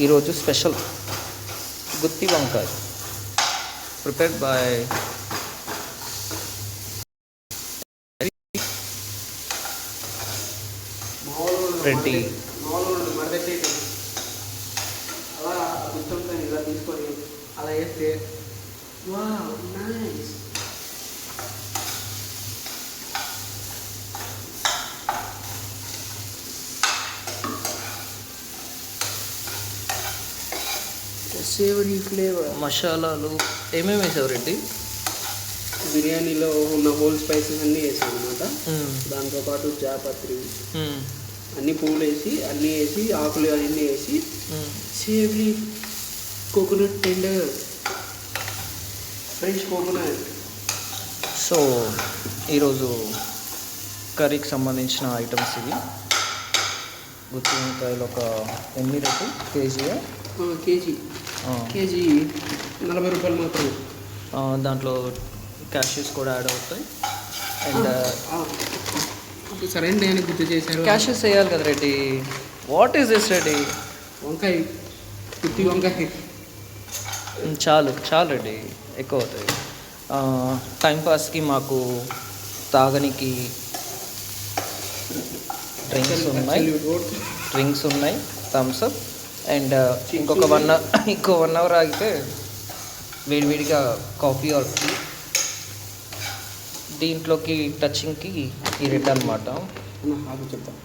ఈరోజు స్పెషల్ గుత్తి వంకాయ prepared by Reddy. అలా గుర్తుంటే ఇలా తీసుకొని అలా వేస్తే వావ్ నైస్. Savoury flavour. మసాలాలు ఏమేమి వేసావు రెడ్డి? బిర్యానీలో ఉన్న హోల్ స్పైసెస్ అన్నీ వేసాను అనమాట. దాంతోపాటు జాపత్రి అన్ని పువ్వులు వేసి అన్నీ వేసి ఆకులు అన్నీ వేసి savoury coconut tender fresh coconut. So ఈరోజు కర్రీకి సంబంధించిన ఐటమ్స్ ఇవి. గుత్తి వంకాయలు ఒక ఎన్ని రేటు కేజీయా? కేజీ 40 రూపాయలు మాత్రమే. దాంట్లో క్యాష్యూస్ కూడా యాడ్ అవుతాయి. అండ్ సరే అండి అని గుర్తు చేశారు. క్యాష్యూస్ వేయాలి కదా Reddy. What is this Reddy? వంకాయ గుత్తి వంకాయ. చాలు చాలు రెడ్డి, ఎక్కువ అవుతుంది. టైంపాస్కి మాకు తాగనికి డ్రింక్స్ ఉన్నాయి, థమ్స్అప్. అండ్ ఇంకొక 1 అవర్ ఆగితే వేడివేడిగా కాఫీ ఆర్ టీ. దీంట్లోకి టచింగ్కి ఈ రెడ్ అనమాట. చెప్తాను.